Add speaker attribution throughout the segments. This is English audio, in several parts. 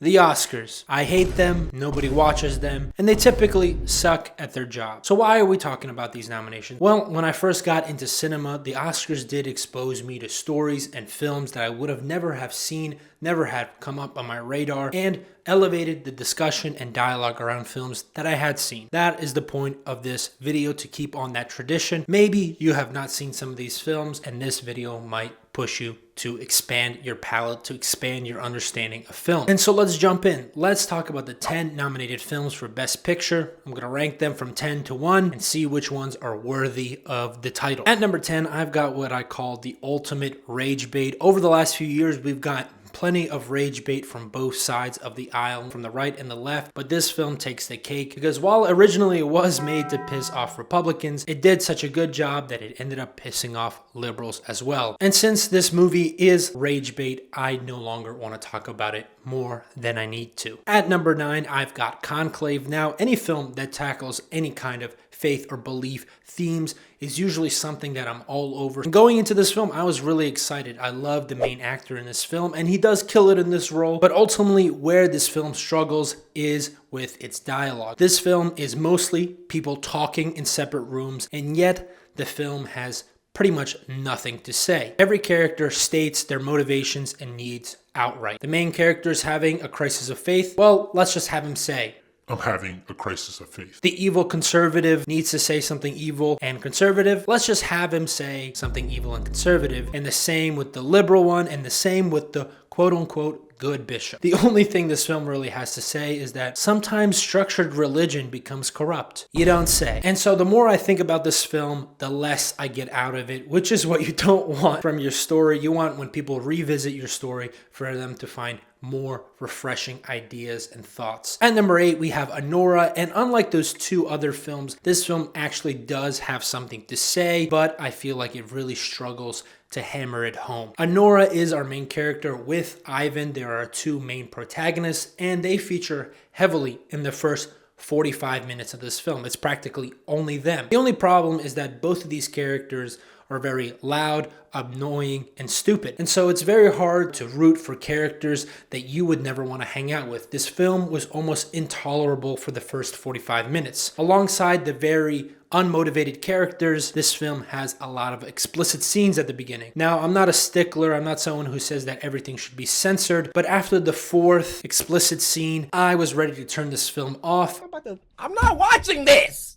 Speaker 1: The Oscars. I hate them, nobody watches them, and they typically suck at their job. So why are we talking about these nominations? Well, when I first got into cinema, the Oscars did expose me to stories and films that I would have never have seen, never had come up on my radar, and elevated the discussion and dialogue around films that I had seen. That is the point of this video, to keep on that tradition. Maybe you have not seen some of these films, and this video might push you to expand your palette, to expand your understanding of film. And so let's jump in. Let's talk about the 10 nominated films for Best Picture. I'm gonna rank them from 10 to 1 and see which ones are worthy of the title. At number 10, I've got what I call the ultimate rage bait. Over the last few years, we've got plenty of rage bait from both sides of the aisle, from the right and the left, but this film takes the cake because while originally it was made to piss off Republicans, it did such a good job that it ended up pissing off liberals as well. And since this movie is rage bait, I no longer want to talk about it more than I need to. At number 9, I've got Conclave. Now, any film that tackles any kind of faith or belief themes is usually something that I'm all over. And going into this film, I was really excited. I love the main actor in this film, and he does kill it in this role, but ultimately where this film struggles is with its dialogue. This film is mostly people talking in separate rooms, and yet the film has pretty much nothing to say. Every character states their motivations and needs outright. The main character is having a crisis of faith. Well, let's just have him say,
Speaker 2: I'm having a crisis of faith.
Speaker 1: The evil conservative needs to say something evil and conservative. Let's just have him say something evil and conservative. And the same with the liberal one, and the same with the quote-unquote good bishop. The only thing this film really has to say is that sometimes structured religion becomes corrupt. You don't say. And so the more I think about this film, the less I get out of it, which is what you don't want from your story. You want, when people revisit your story, for them to find more refreshing ideas and thoughts. At number 8, we have Anora, and unlike those two other films, this film actually does have something to say, but I feel like it really struggles to hammer it home. Anora is our main character with Ivan. There are two main protagonists, and they feature heavily in the first 45 minutes of this film. It's practically only them. The only problem is that both of these characters are very loud, annoying, and stupid. And so it's very hard to root for characters that you would never want to hang out with. This film was almost intolerable for the first 45 minutes. Alongside the very unmotivated characters, this film has a lot of explicit scenes at the beginning. Now, I'm not a stickler. I'm not someone who says that everything should be censored, but after the 4th explicit scene, I was ready to turn this film off.
Speaker 3: I'm not watching this!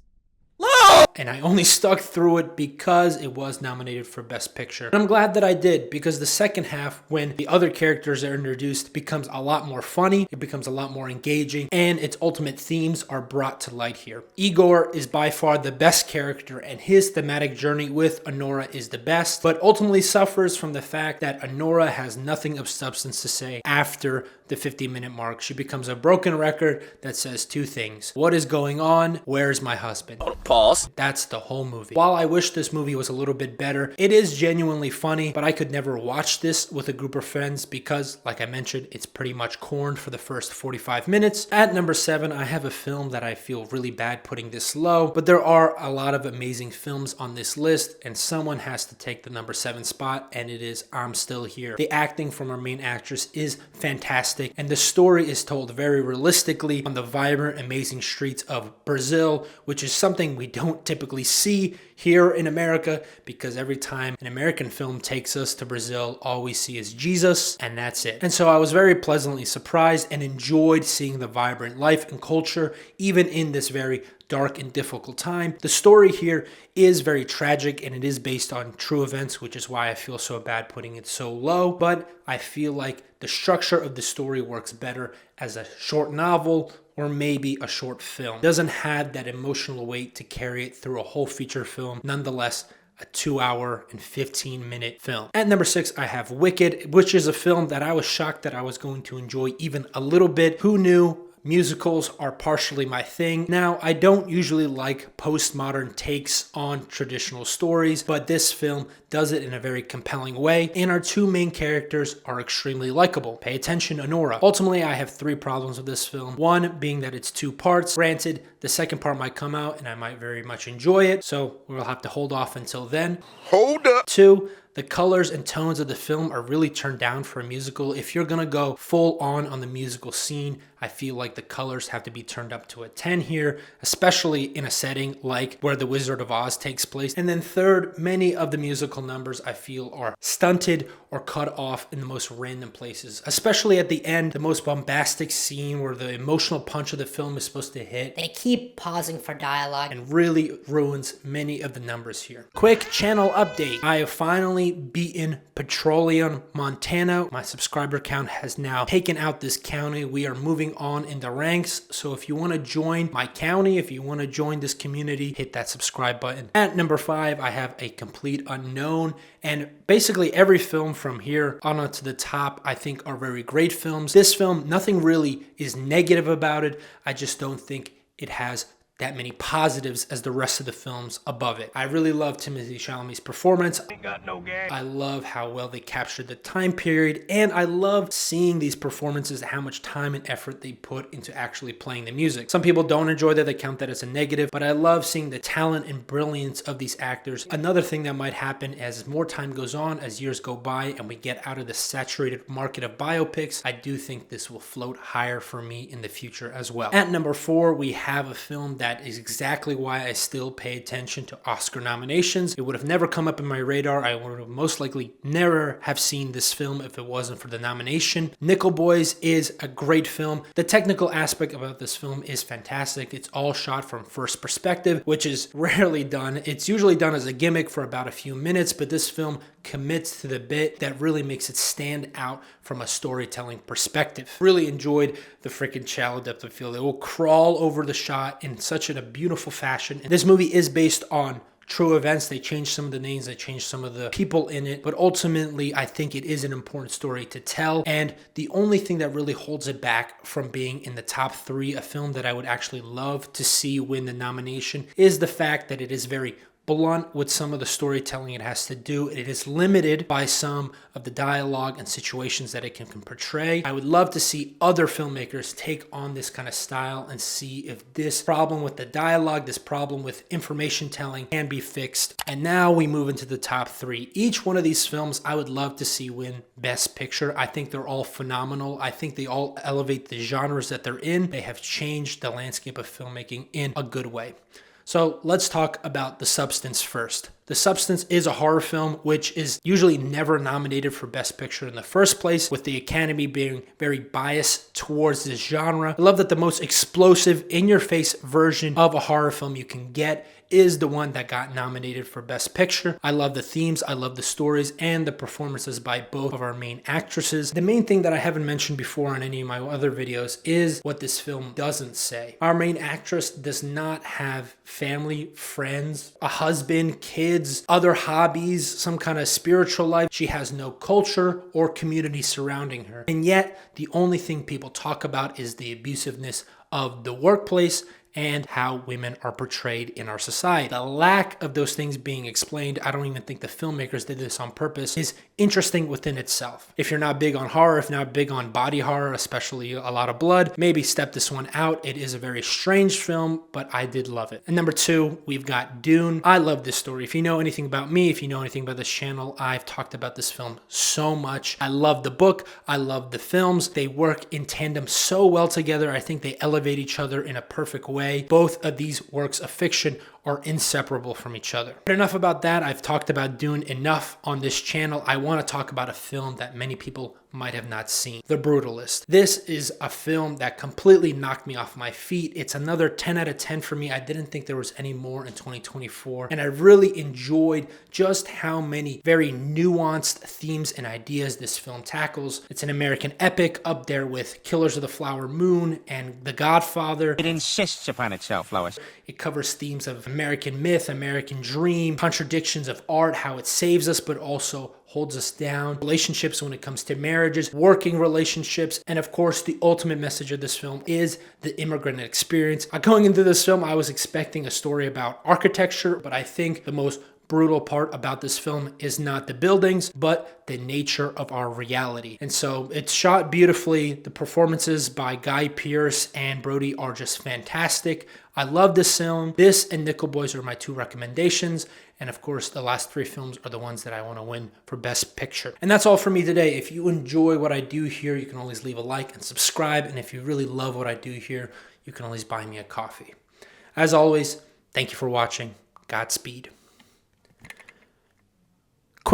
Speaker 3: No!
Speaker 1: And I only stuck through it because it was nominated for Best Picture. And I'm glad that I did, because the second half, when the other characters are introduced, becomes a lot more funny, it becomes a lot more engaging, and its ultimate themes are brought to light here. Igor is by far the best character, and his thematic journey with Anora is the best, but ultimately suffers from the fact that Anora has nothing of substance to say after the 50-minute mark. She becomes a broken record that says two things. What is going on? Where's my husband?
Speaker 3: Pause.
Speaker 1: That's the whole movie. While I wish this movie was a little bit better, it is genuinely funny, but I could never watch this with a group of friends because, like I mentioned, it's pretty much corned for the first 45 minutes. At number 7, I have a film that I feel really bad putting this low, but there are a lot of amazing films on this list, and someone has to take the number 7 spot, and it is I'm Still Here. The acting from our main actress is fantastic, and the story is told very realistically on the vibrant, amazing streets of Brazil, which is something we don't typically see here in America, because every time an American film takes us to Brazil, all we see is Jesus, and that's it. And so I was very pleasantly surprised and enjoyed seeing the vibrant life and culture, even in this very dark and difficult time. The story here is very tragic, and it is based on true events, which is why I feel so bad putting it so low, but I feel like the structure of the story works better as a short novel or maybe a short film. It doesn't have that emotional weight to carry it through a whole feature film. Nonetheless, a 2-hour and 15-minute film. At number 6, I have Wicked, which is a film that I was shocked that I was going to enjoy even a little bit. Who knew? Musicals are partially my thing. Now, I don't usually like postmodern takes on traditional stories, but this film does it in a very compelling way, and our two main characters are extremely likable. Pay attention, Anora. Ultimately, I have 3 problems with this film. One being that it's 2 parts. Granted, the second part might come out and I might very much enjoy it, so we'll have to hold off until then.
Speaker 3: Hold up.
Speaker 1: 2, The colors and tones of the film are really turned down for a musical. If you're gonna go full on the musical scene, I feel like the colors have to be turned up to a 10 here, especially in a setting like where The Wizard of Oz takes place. And then third, many of the musical numbers I feel are stunted or cut off in the most random places, especially at the end, the most bombastic scene where the emotional punch of the film is supposed to hit.
Speaker 4: They keep pausing for dialogue
Speaker 1: And really ruins many of the numbers here. Quick channel update. I have finally beaten Petroleum, Montana. My subscriber count has now taken out this county. We are moving on in the ranks. So if you want to join my county, if you want to join this community, hit that subscribe button. At number 5, I have A Complete Unknown. And basically every film from here on to the top, I think are very great films. This film, nothing really is negative about it. I just don't think it has that many positives as the rest of the films above it. I really love Timothée Chalamet's performance. I love how well they captured the time period, and I love seeing these performances, how much time and effort they put into actually playing the music. Some people don't enjoy that, they count that as a negative, but I love seeing the talent and brilliance of these actors. Another thing that might happen as more time goes on, as years go by, and we get out of the saturated market of biopics, I do think this will float higher for me in the future as well. At number 4, we have a film that is exactly why I still pay attention to Oscar nominations. It would have never come up in my radar. I would have most likely never have seen this film if it wasn't for the nomination. Nickel Boys is a great film. The technical aspect about this film is fantastic. It's all shot from first perspective, which is rarely done. It's usually done as a gimmick for about a few minutes, but this film commits to the bit that really makes it stand out from a storytelling perspective. Really enjoyed the freaking shallow depth of field. It will crawl over the shot in such a beautiful fashion. And this movie is based on true events. They changed some of the names, they changed some of the people in it, but ultimately I think it is an important story to tell. And the only thing that really holds it back from being in the top 3, a film that I would actually love to see win the nomination, is the fact that it is very blunt with some of the storytelling it has to do. It is limited by some of the dialogue and situations that it can portray. I would love to see other filmmakers take on this kind of style and see if this problem with the dialogue, this problem with information telling can be fixed. And now we move into the top 3. Each one of these films I would love to see win Best Picture. I think they're all phenomenal. I think they all elevate the genres that they're in. They have changed the landscape of filmmaking in a good way. So let's talk about The Substance first. The Substance is a horror film which is usually never nominated for Best Picture in the first place, with the Academy being very biased towards this genre. I love that the most explosive, in-your-face version of a horror film you can get is the one that got nominated for Best Picture. I love the themes, I love the stories, and the performances by both of our main actresses. The main thing that I haven't mentioned before on any of my other videos is what this film doesn't say. Our main actress does not have family, friends, a husband, kids, other hobbies, some kind of spiritual life. She has no culture or community surrounding her. And yet, the only thing people talk about is the abusiveness of the workplace and how women are portrayed in our society. The lack of those things being explained, I don't even think the filmmakers did this on purpose, is interesting within itself. If you're not big on horror, if not big on body horror, especially a lot of blood, maybe step this one out. It is a very strange film, but I did love it. And number 2, we've got Dune. I love this story. If you know anything about me, if you know anything about this channel, I've talked about this film so much. I love the book. I love the films. They work in tandem so well together. I think they elevate each other in a perfect way. Both of these works of fiction are inseparable from each other. But enough about that. I've talked about Dune enough on this channel. I want to talk about a film that many people might have not seen, The Brutalist. This is a film that completely knocked me off my feet. It's another 10 out of 10 for me. I didn't think there was any more in 2024. And I really enjoyed just how many very nuanced themes and ideas this film tackles. It's an American epic up there with Killers of the Flower Moon and The Godfather.
Speaker 3: It insists upon itself, Lois.
Speaker 1: It covers themes of American myth, American dream, contradictions of art, how it saves us, but also holds us down, relationships when it comes to marriages, working relationships, and of course, the ultimate message of this film is the immigrant experience. Going into this film, I was expecting a story about architecture, but I think the most brutal part about this film is not the buildings, but the nature of our reality. And so it's shot beautifully. The performances by Guy Pearce and Brody are just fantastic. I love this film. This and Nickel Boys are my two recommendations. And of course, the last three films are the ones that I want to win for Best Picture. And that's all for me today. If you enjoy what I do here, you can always leave a like and subscribe. And if you really love what I do here, you can always buy me a coffee. As always, thank you for watching. Godspeed.